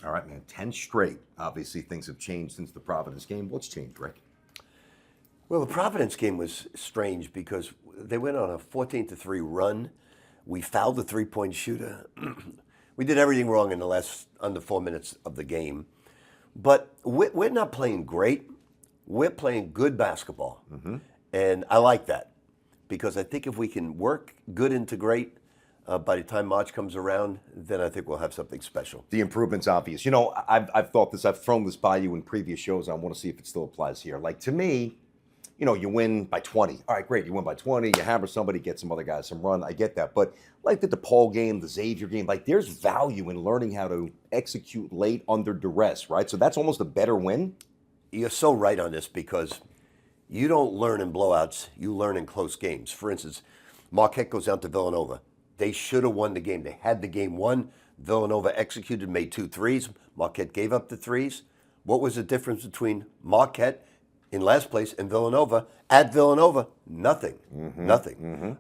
All right, man. 10 straight. Obviously, things have changed since the Providence game. What's changed, Rick? Well, the Providence game was strange because they went on a 14-3 run. We fouled the three-point shooter. We did everything wrong in the last under 4 minutes of the game. But we're not playing great. We're playing good basketball. And I like that because I think if we can work good into great, by the time March comes around, then I think we'll have something special. The improvement's obvious. You know, I've thought this. I've thrown this by you in previous shows. I want to see if it still applies here. Like, to me, you know, you win by 20. All right, great. You win by 20. You hammer somebody, get some other guys some run. I get that. But like the DePaul game, the Xavier game, like there's value in learning how to execute late under duress, right? So that's almost a better win. You're so right on this because you don't learn in blowouts. You learn in close games. For instance, Marquette goes down to Villanova. They should have won the game. They had the game won. Villanova executed, made 2 threes. Marquette gave up the threes. What was the difference between Marquette in last place and Villanova? At Villanova, nothing. Nothing.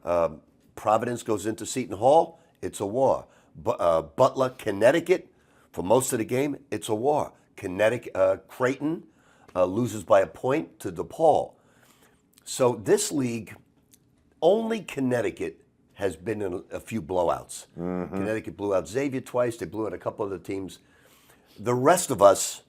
Providence goes into Seton Hall. It's a war. Butler, Connecticut, for most of the game, it's a war. Creighton loses by a point to DePaul. So this league, only Connecticut has been in a few blowouts. Connecticut blew out Xavier twice. They blew out a couple other teams. The rest of us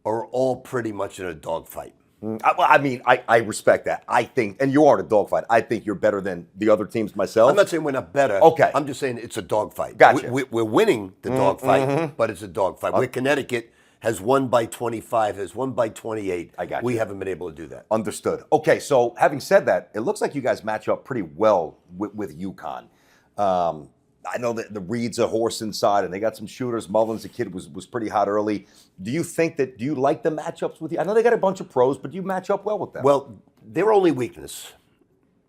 are all pretty much in a dogfight. I mean, I respect that. I think, and you are in a dogfight. I think you're better than the other teams myself. I'm not saying we're not better. Okay. I'm just saying it's a dogfight. Gotcha. We're winning the dogfight, but it's a dogfight. Where Connecticut has won by 25, has won by 28. I got you. We haven't been able to do that. Understood. Okay, so having said that, it looks like you guys match up pretty well with UConn. I know that the Reed's a horse inside, and they got some shooters. Mullins, the kid, was pretty hot early. Do you like the matchups with you? I know they got a bunch of pros, but do you match up well with them? Well, their only weakness,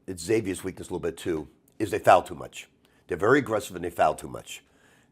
it's Xavier's weakness a little bit too, is they foul too much. They're very aggressive and they foul too much.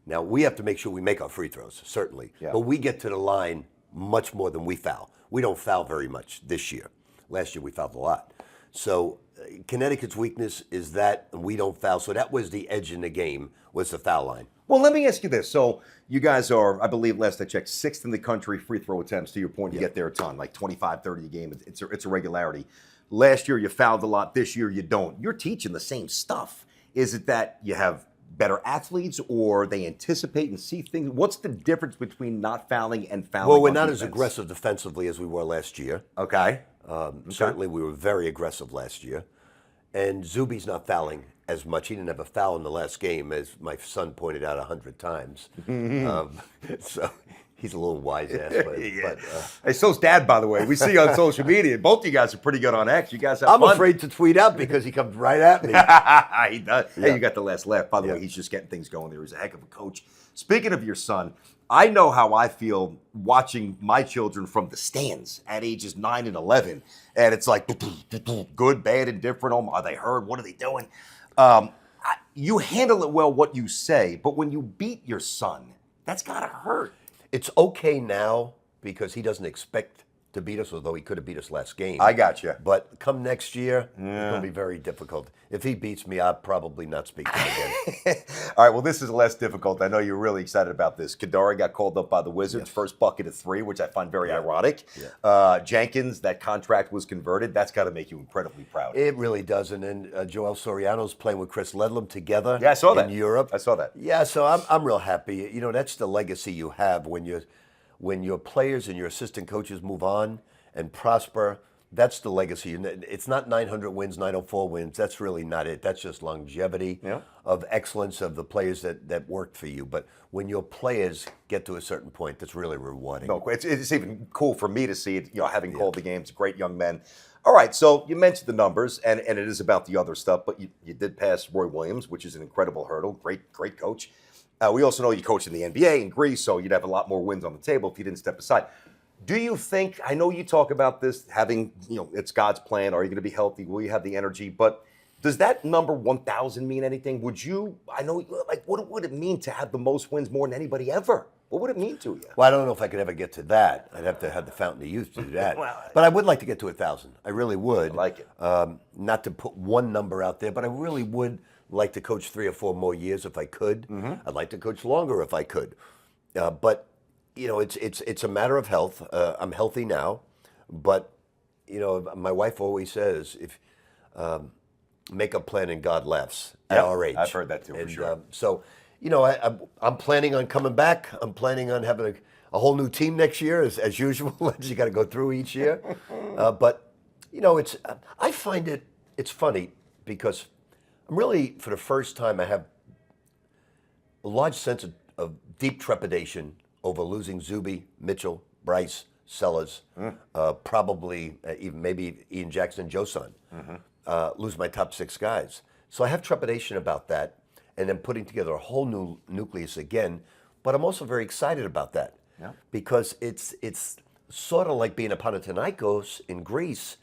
Now, we have to make sure we make our free throws, certainly. Yeah. But we get to the line much more than we foul. We don't foul very much this year. Last year we fouled a lot. So Connecticut's weakness is that we don't foul. So that was the edge in the game, was the foul line. Well, let me ask you this. So you guys are, I believe, last I checked, 6th in the country free throw attempts. To your point, you get there a ton, like 25, 30 a game. It's a regularity. Last year you fouled a lot. This year you don't. You're teaching the same stuff. Is it that you have better athletes, or they anticipate and see things? What's the difference between not fouling and fouling? Well, we're on not defense? as aggressive defensively as we were last year. Okay. Certainly we were very aggressive last year. And Zuby's not fouling as much. He didn't have a foul in the last game, as my son pointed out 100 times. So he's a little wise ass. Hey, so's Dad, by the way. We see you on social media. Both of you guys are pretty good on X. You guys have I'm fun. afraid to tweet out because he comes right at me. He does. Yeah. Hey, you got the last laugh. By the way, he's just getting things going there. He's a heck of a coach. Speaking of your son, I know how I feel watching my children from the stands at ages 9 and 11. And it's like, good, bad, indifferent. Oh, are they hurt? What are they doing? You handle it well, what you say. But when you beat your son, that's got to hurt. It's okay now because he doesn't expect to beat us, although he could have beat us last game. I got you. But come next year, it's going to be very difficult. If he beats me, I'll probably not speak to him again. All right, well, this is less difficult. I know you're really excited about this. Kadari got called up by the Wizards, first bucket of 3, which I find very ironic. Jenkins, that contract was converted. That's got to make you incredibly proud. It really does. And then Joel Soriano's playing with Chris Ledlam together I saw that. in Europe. I saw that. Yeah, so I'm real happy. You know, that's the legacy you have when your players and your assistant coaches move on and prosper. That's the legacy. It's not 900 wins, 904 wins. That's really not it. That's just longevity of excellence of the players that worked for you. But when your players get to a certain point, that's really rewarding. No, it's even cool for me to see it, having called the games, great young men. All right, so you mentioned the numbers, and it is about the other stuff, but you did pass Roy Williams, which is an incredible hurdle. Great coach. We also know you coached in the NBA in Greece, so you'd have a lot more wins on the table if you didn't step aside. Do you think, I know you talk about this, having, it's God's plan. Are you going to be healthy? Will you have the energy? But does that number 1,000 mean anything? What would it mean to have the most wins more than anybody ever? What would it mean to you? Well, I don't know if I could ever get to that. I'd have to have the fountain of youth to do that. But I would like to get to 1,000. I really would. I like it. Not to put one number out there, but I really would like to coach 3 or 4 more years if I could. I'd like to coach longer if I could. But it's a matter of health. I'm healthy now, but my wife always says if make a plan and God laughs at Yep, our age. I've heard that too, for sure. So I'm planning on coming back. I'm planning on having a whole new team next year, as usual, as you got to go through each year. But I find it's funny because I'm really, for the first time, I have a large sense of deep trepidation over losing Zuby, Mitchell, Bryce, Sellers, probably even maybe Ian Jackson, Joe Son, lose my top 6 guys. So I have trepidation about that, and then putting together a whole new nucleus again. But I'm also very excited about that because it's sort of like being a Panathinaikos in Greece,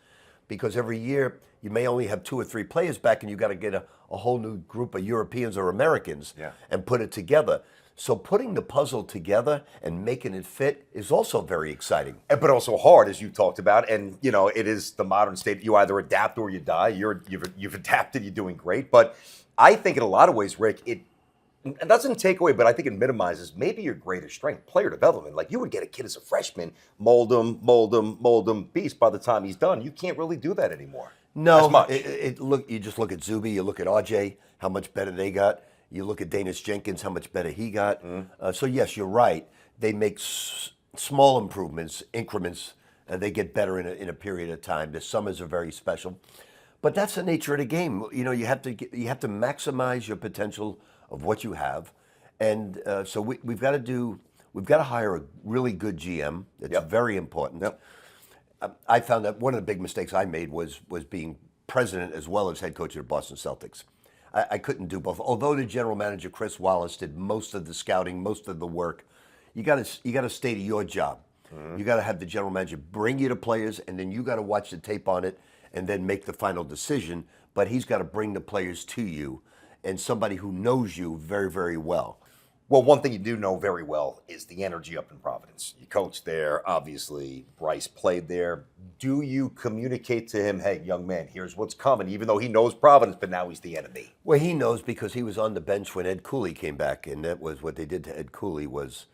because every year you may only have 2 or 3 players back, and you got to get a whole new group of Europeans or Americans and put it together. So putting the puzzle together and making it fit is also very exciting. But also hard, as you talked about. And, it is the modern state. You either adapt or you die. You've adapted. You're doing great. But I think in a lot of ways, Rick, it doesn't take away, but I think it minimizes maybe your greatest strength, player development. Like you would get a kid as a freshman, mold him, beast by the time he's done. You can't really do that anymore. No, as much. You just look at Zuby, you look at RJ, how much better they got. You look at Danish Jenkins, how much better he got. So yes, you're right. They make small improvements, increments, and they get better in a period of time. The summers are very special, but that's the nature of the game. You have to maximize your potential of what you have, and so we've got to hire a really good GM. It's very important. I found that one of the big mistakes I made was being president as well as head coach of the Boston Celtics. I couldn't do both. Although the general manager Chris Wallace did most of the scouting, most of the work, you got to stay to your job. You got to have the general manager bring you the players, and then you got to watch the tape on it, and then make the final decision. But he's got to bring the players to you, and somebody who knows you very, very well. Well, one thing you do know very well is the energy up in Providence. You coached there, obviously. Bryce played there. Do you communicate to him, hey, young man, here's what's coming, even though he knows Providence, but now he's the enemy? Well, he knows because he was on the bench when Ed Cooley came back, and that was what they did to Ed Cooley was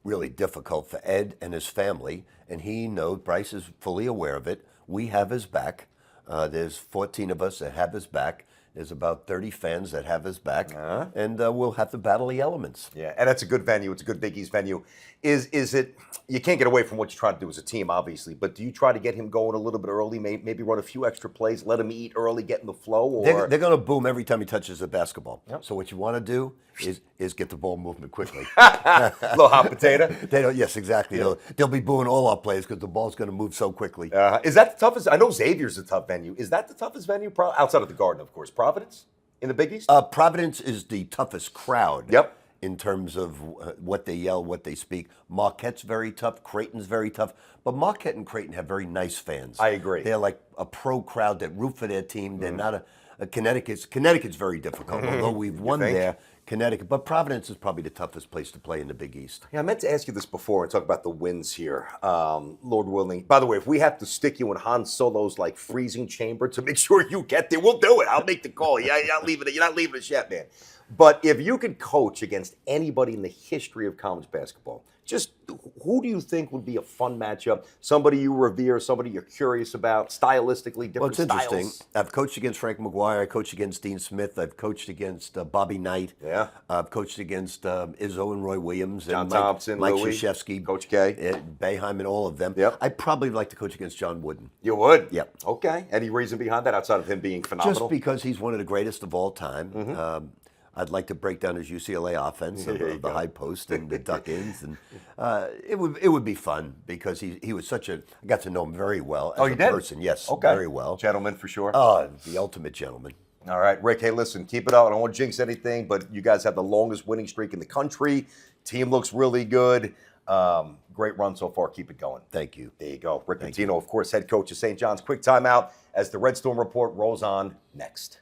really difficult for Ed and his family, and he knows, Bryce is fully aware of it. We have his back. There's 14 of us that have his back. There's about 30 fans that have his back, and we'll have to battle the elements. Yeah, and that's a good venue. It's a good Big East venue. Is it, you can't get away from what you're trying to do as a team, obviously, but do you try to get him going a little bit early, maybe run a few extra plays, let him eat early, get in the flow? Or They're going to boom every time he touches the basketball. So what you want to do is get the ball movement quickly. Little hot potato? Yes, exactly. Yeah. They'll be booing all our plays because the ball's going to move so quickly. Is that the toughest? I know Xavier's a tough venue. Is that the toughest venue? Outside of the Garden, of course. Providence in the Big East? Providence is the toughest crowd. Yep. In terms of what they yell, what they speak. Marquette's very tough. Creighton's very tough. But Marquette and Creighton have very nice fans. I agree. They're like a pro crowd that root for their team. They're not a Connecticut's very difficult. Although we've won there, Connecticut. But Providence is probably the toughest place to play in the Big East. Yeah, I meant to ask you this before and talk about the wins here. Lord willing. By the way, if we have to stick you in Han Solo's like freezing chamber to make sure you get there, we'll do it. I'll make the call. You're not leaving us yet, man. But if you could coach against anybody in the history of college basketball, just who do you think would be a fun matchup? Somebody you revere, somebody you're curious about, stylistically, different styles? Well, it's interesting. I've coached against Frank McGuire. I coached against Dean Smith. I've coached against Bobby Knight. Yeah. I've coached against Izzo and Roy Williams. John and Thompson, Mike Louis, Krzyzewski, Coach K. Boeheim, and all of them. Yep. I'd probably like to coach against John Wooden. You would? Yep. Okay. Any reason behind that outside of him being phenomenal? Just because he's one of the greatest of all time. I'd like to break down his UCLA offense of the high post and the duck ins, and it would be fun because he was such a. I got to know him very well as a person. Yes, very well. Gentleman for sure. Oh, the ultimate gentleman. All right, Rick. Hey, listen, keep it up. I don't want to jinx anything, but you guys have the longest winning streak in the country. Team looks really good. Great run so far. Keep it going. Thank you. There you go. Rick Pitino, of course, head coach of St. John's. Quick timeout as the Red Storm Report rolls on next.